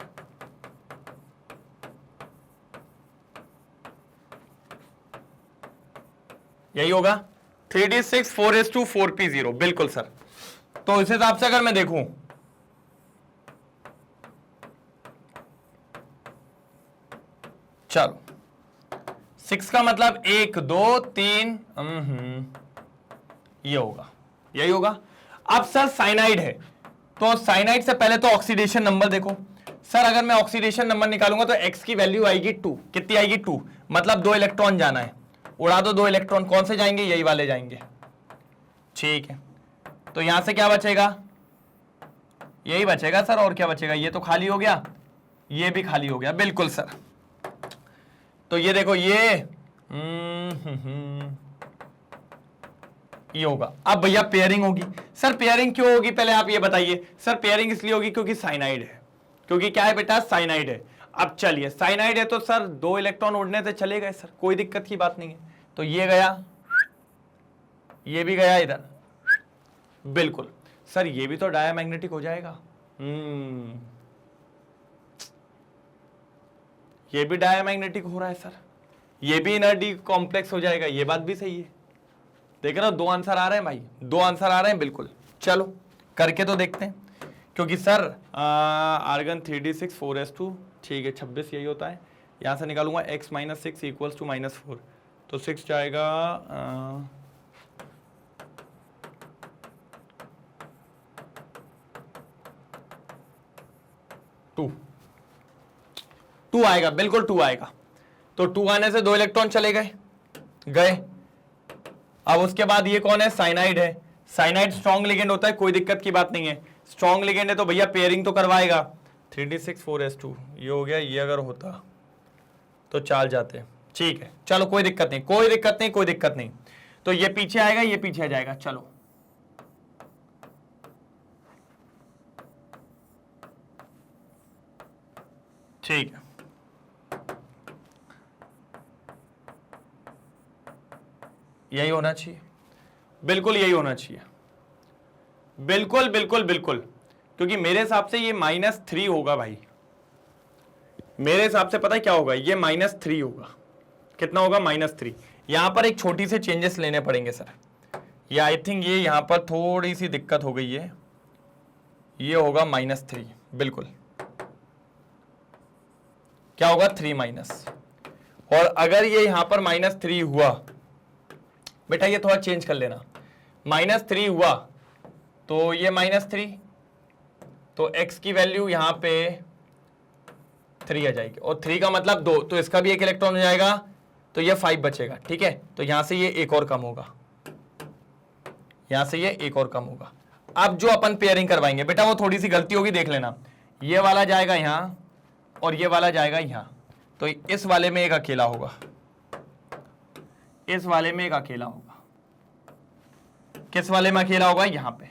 यही होगा 3d6 4s2 4p0, बिल्कुल सर। तो इस हिसाब से अगर मैं देखूं, चलो 6 का मतलब 1 2 3, ये होगा, यही होगा। अब सर साइनाइड है, तो साइनाइड से पहले तो ऑक्सीडेशन नंबर देखो सर। अगर मैं ऑक्सीडेशन नंबर निकालूंगा तो x की वैल्यू आएगी 2। कितनी आएगी? 2, मतलब 2 इलेक्ट्रॉन जाना है। उड़ा दो 2 इलेक्ट्रॉन, कौन से जाएंगे? यही वाले जाएंगे, ठीक है। तो यहां से क्या बचेगा? यही बचेगा सर, और क्या बचेगा? ये तो खाली हो गया, ये भी खाली हो गया, बिल्कुल सर। तो ये देखो ये होगा। अब भैया पेयरिंग होगी। सर पेयरिंग क्यों होगी पहले आप ये बताइए। सर पेयरिंग इसलिए होगी क्योंकि साइनाइड है, क्योंकि क्या है बेटा? साइनाइड है। अब चलिए साइनाइड है तो सर 2 इलेक्ट्रॉन उड़ने से चले गए सर, कोई दिक्कत की बात नहीं है। तो ये गया, ये भी गया इधर, बिल्कुल सर ये भी तो डायामैग्नेटिक हो जाएगा। ये भी डायामैग्नेटिक हो रहा है सर, ये भी इनर डी कॉम्प्लेक्स हो जाएगा। ये बात भी सही है। देख रहे हो 2 आंसर आ रहे हैं भाई, 2 आंसर आ रहे हैं, बिल्कुल। चलो करके तो देखते हैं, क्योंकि सर आर्गन 3d6 4s2, ठीक है 26 यही होता है। यहां से निकालूंगा x - 6 इक्वल्स टू -4, तो 6 जाएगा 2 आएगा, बिल्कुल 2 आएगा। तो 2 आने से 2 इलेक्ट्रॉन चले गए। अब उसके बाद ये कौन है? साइनाइड है। साइनाइड स्ट्रॉन्ग लिगेंड होता है, कोई दिक्कत की बात नहीं है। स्ट्रॉन्ग लिगेंड है तो भैया पेयरिंग तो करवाएगा। 3d6 4s2 ये हो गया। ये अगर होता तो चाल जाते, ठीक है। चलो कोई दिक्कत नहीं, कोई दिक्कत नहीं, कोई दिक्कत नहीं। तो ये पीछे आएगा, ये पीछे आ जाएगा। चलो ठीक है, यही होना चाहिए, बिल्कुल यही होना चाहिए, बिल्कुल बिल्कुल बिल्कुल। क्योंकि मेरे हिसाब से ये -3 होगा भाई, मेरे हिसाब से पता है क्या होगा? ये -3 होगा। कितना होगा? -3। यहां पर एक छोटी सी चेंजेस लेने पड़ेंगे सर। ये आई थिंक ये यहां पर थोड़ी सी दिक्कत हो गई है। ये होगा -3, बिल्कुल। क्या होगा? 3 और अगर ये यहां पर -3 हुआ, बेटा ये थोड़ा चेंज कर लेना, -3 हुआ तो ये -3, तो x की वैल्यू यहां पे 3 आ जाएगी, और 3 का मतलब 2, तो इसका भी 1 इलेक्ट्रॉन हो जाएगा, तो ये 5 बचेगा, ठीक है। तो यहां से ये एक और कम होगा, यहां से ये एक और कम होगा। अब जो अपन पेयरिंग करवाएंगे बेटा, वो थोड़ी सी गलती होगी, देख लेना। ये वाला जाएगा यहां और ये वाला जाएगा यहां, तो इस वाले में एक अकेला होगा, इस वाले में एक अकेला होगा। किस वाले में अकेला होगा? यहां पे,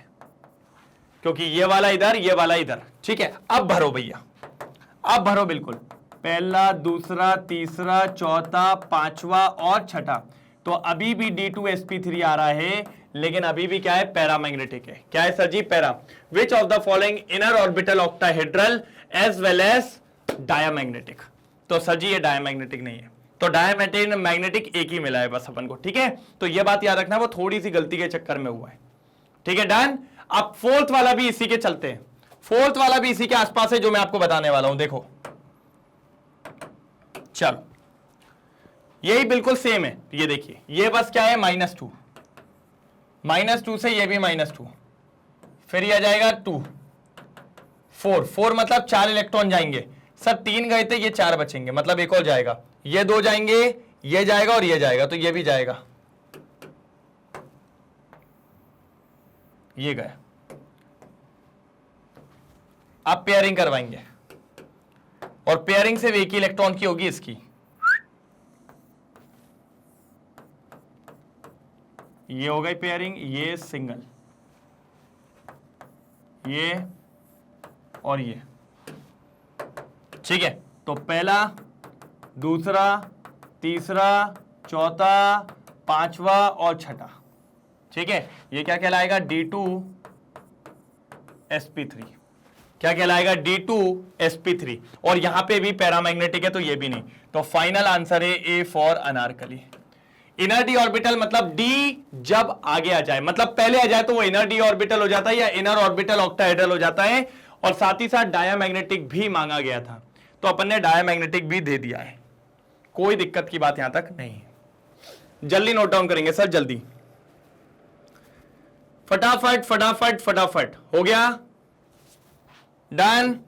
क्योंकि ये वाला इधर, ये वाला इधर। ठीक है, अब भरो भैया, अब भरो बिल्कुल। पहला, दूसरा, तीसरा, चौथा, पांचवा और छठा। तो अभी भी D2sp3 आ रहा है, लेकिन अभी भी क्या है? पैरामैग्नेटिक है। क्या है सर जी? Para. Which of the following inner orbital octahedral as well as diamagnetic? तो सर जी ये डायामैग्नेटिक नहीं है, तो डायामैग्नेटिक मैग्नेटिक एक ही मिला है बस अपन को। ठीक है, तो ये बात याद रखना, वो थोड़ी सी गलती के चक्कर में हुआ है। ठीक है, डन। अब फोर्थ वाला भी इसी के चलते हैं, फोर्थ वाला भी इसी के आसपास है जो मैं आपको बताने वाला हूं। देखो, चलो यही बिल्कुल सेम है। ये देखिए, ये बस क्या है? -2, -2 से ये भी -2, फिर ये आ जाएगा 2, 4 मतलब 4 इलेक्ट्रॉन जाएंगे। सर 3 गए थे, ये 4 बचेंगे, मतलब एक और जाएगा। ये 2 जाएंगे, ये जाएगा और ये जाएगा, तो ये भी जाएगा। ये गए। अब पेयरिंग करवाएंगे, और पेयरिंग से एक ही इलेक्ट्रॉन की होगी इसकी। ये हो गई पेयरिंग, ये सिंगल, ये और ये। ठीक है, तो पहला, दूसरा, तीसरा, चौथा, पांचवा और छठा। ठीक है, ये क्या कहलाएगा? D2sp3। क्या कहलाएगा? D2sp3। और यहां पे भी पैरामैग्नेटिक है, तो ये भी नहीं। तो फाइनल आंसर है A for Anarkali. Inner D orbital मतलब डी जब आगे आ जाए, मतलब पहले आ जाए, तो वो इनर डी ऑर्बिटल हो जाता है या इनर ऑर्बिटल ऑक्टाहेड्रल हो जाता है। और साथ ही साथ डायामैग्नेटिक भी मांगा गया था, तो अपन ने डायामैग्नेटिक भी दे दिया है। कोई दिक्कत की बात यहां तक नहीं। जल्दी नोट डाउन करेंगे सर, जल्दी, फटाफट फटाफट फटाफट। हो गया? डन।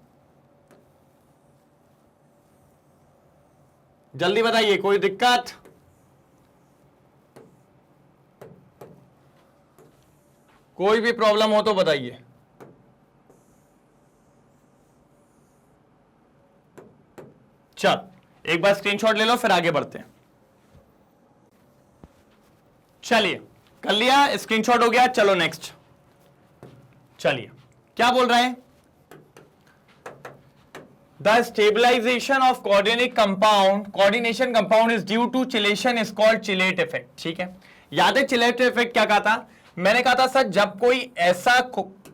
जल्दी बताइए, कोई दिक्कत? कोई भी प्रॉब्लम हो तो बताइए। चल, एक बार स्क्रीनशॉट ले लो, फिर आगे बढ़ते हैं। चलिए, कर लिया, स्क्रीनशॉट हो गया। चलो नेक्स्ट। चलिए, क्या बोल रहे हैं? The stabilisation of coordination compound is due to chelation is called chelate effect. ठीक है, याद है चिलेट इफेक्ट क्या कहा था? मैंने कहा था सर, जब कोई ऐसा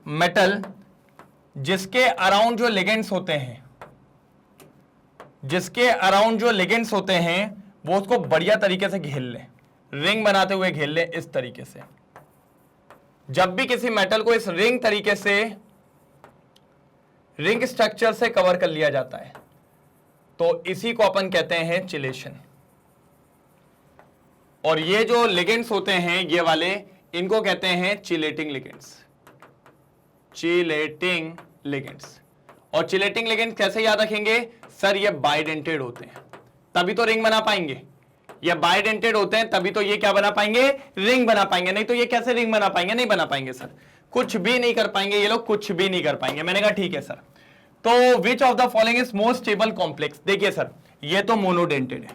मेटल जिसके अराउंड जो लिगेंड्स होते हैं, जिसके अराउंड जो लिगेंड्स होते हैं, वो उसको बढ़िया तरीके से घेर ले, रिंग बनाते हुए घेर ले इस तरीके से। जब भी किसी मेटल को इस रिंग तरीके से, रिंग स्ट्रक्चर से कवर कर लिया जाता है, तो इसी को अपन कहते हैं चिलेशन। और ये जो लिगेंड्स होते हैं, ये वाले, इनको कहते हैं चिलेटिंग लिगेंड्स। Chelating ligands. और चिलेटिंग लिगेंड्स कैसे याद रखेंगे? सर ये बाइडेंटेड होते हैं, तभी तो रिंग बना पाएंगे। ये बाइडेंटेड होते हैं, तभी तो ये क्या बना पाएंगे? रिंग बना पाएंगे। नहीं तो ये कैसे रिंग बना पाएंगे? नहीं बना पाएंगे सर, कुछ भी नहीं कर पाएंगे ये लोग, कुछ भी नहीं कर पाएंगे। मैंने कहा ठीक है सर। तो विच of the following is most stable complex? देखिए सर, ये तो मोनोडेंटेड है,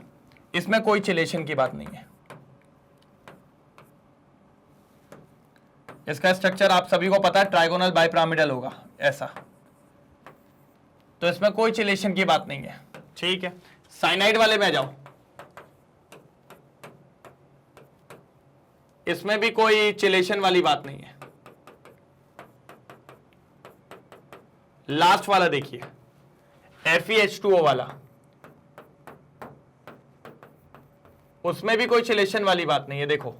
इसमें कोई चिलेशन की बात नहीं है। इसका स्ट्रक्चर आप सभी को पता है, ट्राइगोनल बाइपिरामिडल होगा ऐसा, तो इसमें कोई चिलेशन की बात नहीं है। ठीक है, साइनाइड वाले में आ जाओ, इसमें भी कोई चिलेशन वाली बात नहीं है। लास्ट वाला देखिए, FeH2O वाला, उसमें भी कोई चिलेशन वाली बात नहीं है। देखो,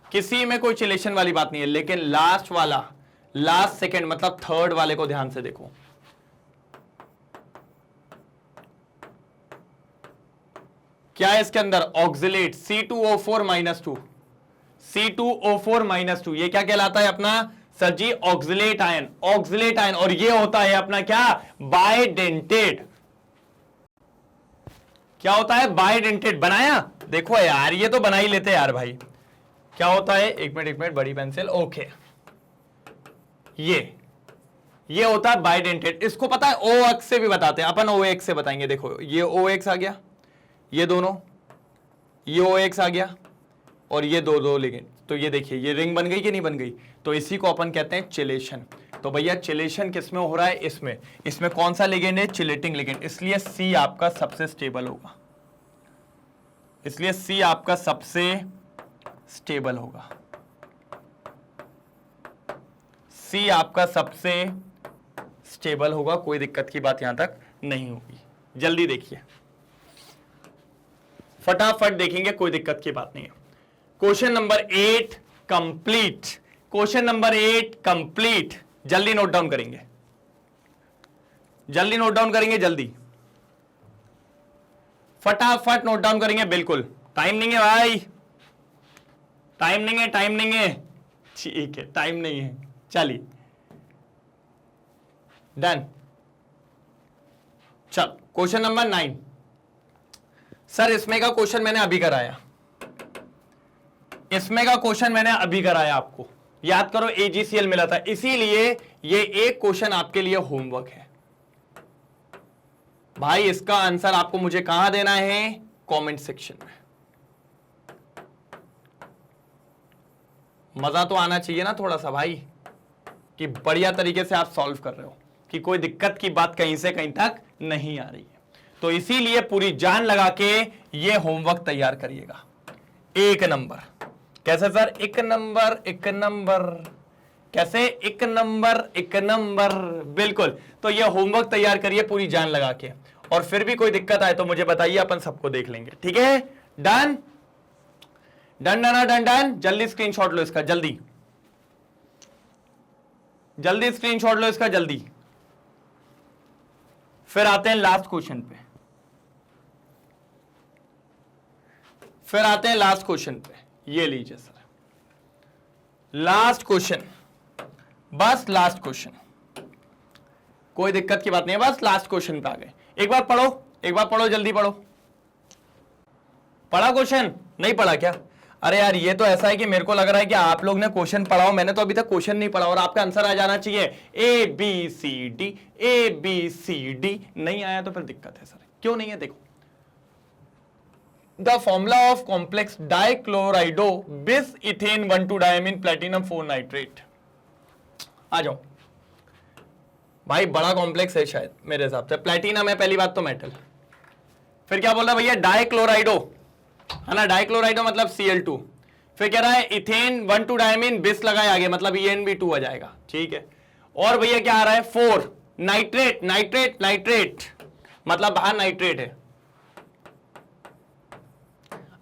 किसी में कोई चिलेशन वाली बात नहीं है, लेकिन लास्ट वाला, लास्ट सेकंड मतलब थर्ड वाले को ध्यान से देखो। क्या है इसके अंदर? ऑक्सिलेट, C2O4-2, C2O4-2, ये क्या कहलाता है अपना? सर जी ऑक्सिलेट आयन, ऑक्सिलेट आयन। और ये होता है अपना क्या? बाइडेंटेड। क्या होता है? बाइडेंटेड। बनाया? देखो यार, ये तो बना ही लेते यार भाई। क्या होता है? एक मिनट, बड़ी पेंसिल, ओके। ये होता है बाइडेंटेड। इसको पता है OX से भी बताते हैं अपन, OX से बताएंगे। देखो ये OX आ गया, ये दोनों, ये OX आ गया और ये दो लिगेंड, तो ये देखिए ये रिंग बन गई कि नहीं बन गई, तो इसी को अपन कहते हैं चिलेशन। तो भैया चिलेशन किसमें हो रहा है, इसमें कौन सा लिगेंड है, चिलेटिंग लिगेंड, इसलिए C आपका सबसे स्टेबल होगा, इसलिए C आपका सबसे स्टेबल होगा, C आपका सबसे स्टेबल होगा, कोई दिक्कत की बात यहां तक नहीं होगी। जल्दी देखिए, फटाफट देखेंगे, कोई दिक्कत की बात नहीं है। Question number 8 complete, question number 8 complete, जल्दी नोट डाउन करेंगे, जल्दी नोट डाउन करेंगे, जल्दी फटाफट नोट डाउन करेंगे, बिल्कुल टाइम नहीं है भाई, टाइम नहीं है, टाइम नहीं है, ठीक है टाइम नहीं है, चलिए डन। चल क्वेश्चन नंबर 9, सर इसमें का क्वेश्चन मैंने अभी कराया, इसमें का क्वेश्चन मैंने अभी कराया, आपको याद करो AGCL मिला था, इसीलिए ये एक क्वेश्चन आपके लिए होमवर्क है भाई। इसका आंसर आपको मुझे कहां देना है, कमेंट सेक्शन में। मजा तो आना चाहिए ना थोड़ा सा भाई, कि बढ़िया तरीके से आप सॉल्व कर रहे हो, कि कोई दिक्कत की बात कहीं से कहीं तक नहीं आ रही है। तो इसीलिए पूरी जान लगा के ये होमवर्क तैयार करिएगा। 1 नंबर कैसे सर, 1 नंबर, 1 नंबर कैसे, 1 नंबर, 1 नंबर, बिल्कुल। तो ये होमवर्क तैयार करिए पूरी जान लगा के, और फिर भी कोई दिक्कत आए तो मुझे बताइए, अपन सबको देख लेंगे, ठीक है। Done done done done done, जल्दी स्क्रीनशॉट लो इसका, जल्दी जल्दी स्क्रीनशॉट लो इसका, जल्दी। फिर आते हैं लास्ट क्वेश्चन पे, फिर आते हैं लास्ट क्वेश्चन पे। ये लीजिए सर, लास्ट क्वेश्चन, बस लास्ट क्वेश्चन, कोई दिक्कत की बात नहीं है, बस लास्ट क्वेश्चन पे आ गए। एक बार पढ़ो, एक बार पढ़ो, जल्दी पढ़ो। पढ़ा क्वेश्चन, नहीं पढ़ा क्या? अरे यार ये तो ऐसा है कि मेरे को लग रहा है कि आप लोग ने क्वेश्चन पढ़ा हो, मैंने तो अभी तक क्वेश्चन नहीं पढ़ा और आपका आंसर आ जाना चाहिए ABCD, ABCD। नहीं आया तो फिर दिक्कत है सर, क्यों नहीं है? देखो, द फॉर्मूला ऑफ कॉम्प्लेक्स डाइक्लोराइडो बिस इथेन 1,2-डायमीन प्लेटिनम 4 नाइट्रेट। आ जाओ भाई, बड़ा कॉम्प्लेक्स है शायद मेरे हिसाब से, प्लेटिनम है पहली बात तो, मेटल। फिर क्या बोल रहा है भैया, डाइक्लोराइडो है ना, डाइक्लोराइडो मतलब Cl2। फिर कह रहा है इथेन 1,2-डायमीन बिस लगाए आगे, मतलब EnB2 आ जाएगा, ठीक है। और भैया क्या आ रहा है 4 नाइट्रेट, नाइट्रेट नाइट्रेट मतलब बाहर नाइट्रेट है।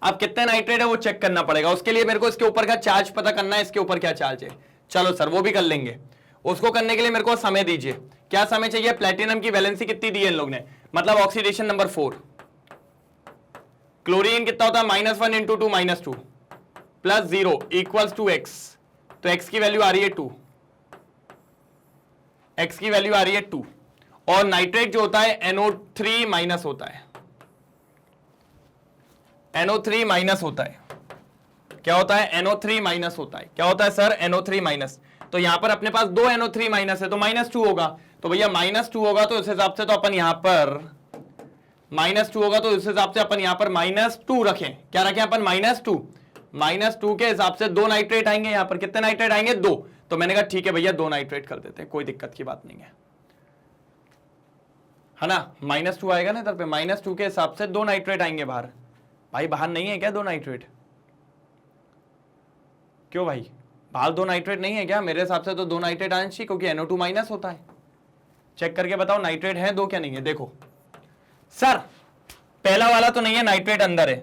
अब कितने नाइट्रेट है वो चेक करना पड़ेगा, उसके लिए मेरे को इसके ऊपर का चार्ज पता करना है, इसके ऊपर क्या चार्ज है। चलो सर वो भी कर लेंगे, उसको करने के लिए मेरे को समय दीजिए। क्या समय चाहिए? प्लेटिनम की वैलेंसी कितनी दी है इन लोग ने, मतलब ऑक्सीडेशन नंबर 4। क्लोरीन कितना होता है, -1 × 2 -2 + 0 = x, तो x की वैल्यू आ रही है 2, x की वैल्यू आ रही है 2। और नाइट्रेट जो होता है NO3- होता है, NO3- होता है। क्या होता है? NO3- होता है। क्या होता है सर? NO3-। तो यहां पर अपने पास 2 NO3- है तो -2 होगा, तो भैया -2 होगा तो इस हिसाब से तो अपन यहां पर -2 होगा, तो इस हिसाब से अपन यहां पर -2 रखें। क्या रखें अपन? -2। -2 के हिसाब से 2 नाइट्रेट आएंगे यहां पर। कितने नाइट्रेट आएंगे? 2। तो मैंने कहा ठीक है भैया 2 नाइट्रेट कर देते हैं, कोई दिक्कत की बात नहीं है ना। -2 आएगा ना इधर पे, -2 के हिसाब से 2 नाइट्रेट आएंगे बाहर। भाई बाहर नहीं है क्या 2 नाइट्रेट? क्यों भाई, बाहर 2 नाइट्रेट नहीं है क्या? मेरे हिसाब से तो 2 नाइट्रेट आना चाहिए, क्योंकि NO2- होता है। चेक करके बताओ नाइट्रेट है 2 क्या नहीं है। देखो सर पहला वाला तो नहीं है, नाइट्रेट अंदर है,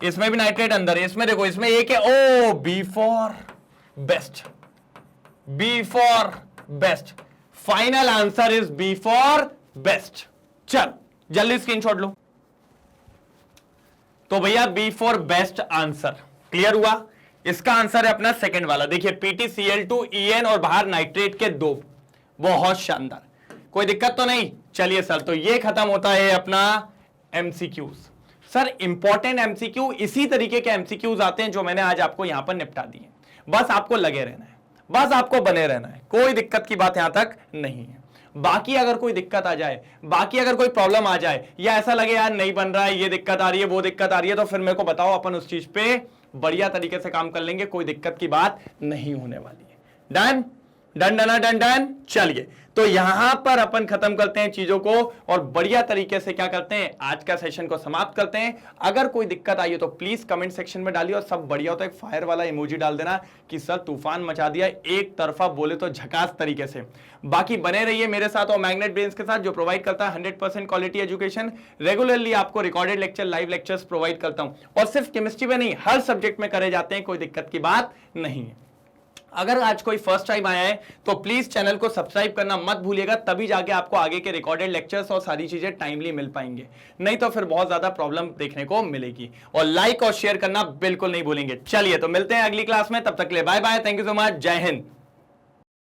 इसमें भी नाइट्रेट अंदर है, इसमें देखो इसमें एक है। ओ B for best, B for best, final answer is B for best. चल जल्दी स्क्रीनशॉट लो। तो भैया B for best answer clear हुआ। इसका आंसर है अपना सेकंड वाला, देखिए PtCl2 En और बाहर नाइट्रेट के 2। बहुत शानदार, कोई दिक्कत तो नहीं। चलिए सर, तो ये खत्म होता है अपना MCQs। सर इंपॉर्टेंट MCQ इसी तरीके के MCQs आते हैं जो मैंने आज आपको यहां पर निपटा दिए। बस आपको लगे रहना है, बस आपको बने रहना है, कोई दिक्कत की बात यहां तक नहीं है। बाकी अगर कोई दिक्कत आ जाए, बाकी अगर कोई प्रॉब्लम आ जाए, या ऐसा लगे यार नहीं बन रहा है, ये दिक्कत आ रही है, वो दिक्कत आ रही है, तो फिर मेरे को बताओ, अपन उस चीज पे बढ़िया तरीके से काम कर लेंगे, कोई दिक्कत की बात नहीं होने वाली है। Done done done done done. चलिए, तो यहां पर अपन खत्म करते हैं चीजों को और बढ़िया तरीके से क्या करते हैं, आज का सेशन को समाप्त करते हैं। अगर कोई दिक्कत आई हो तो प्लीज कमेंट सेक्शन में डालिए, और सब बढ़िया हो तो एक फायर वाला इमोजी डाल देना कि सर तूफान मचा दिया, एक तरफा बोले तो झकास तरीके से। बाकी बने रहिए मेरे साथ और मैग्नेट ब्रेन्स के साथ, जो प्रोवाइड करता है 100% क्वालिटी एजुकेशन। रेगुलरली आपको recorded lecture, live lectures provide करता हूं, और सिर्फ केमिस्ट्री में नहीं, हर सब्जेक्ट में करे जाते हैं, कोई दिक्कत की बात नहीं है। अगर आज कोई फर्स्ट टाइम आया है तो प्लीज चैनल को सब्सक्राइब करना मत भूलिएगा, तभी जाके आपको आगे के रिकॉर्डेड लेक्चर्स और सारी चीजें टाइमली मिल पाएंगे, नहीं तो फिर बहुत ज्यादा प्रॉब्लम देखने को मिलेगी। और लाइक और शेयर करना बिल्कुल नहीं भूलेंगे। चलिए, तो मिलते हैं अगली क्लास में, तब तक के लिए bye bye, thank you so much, जय हिंद।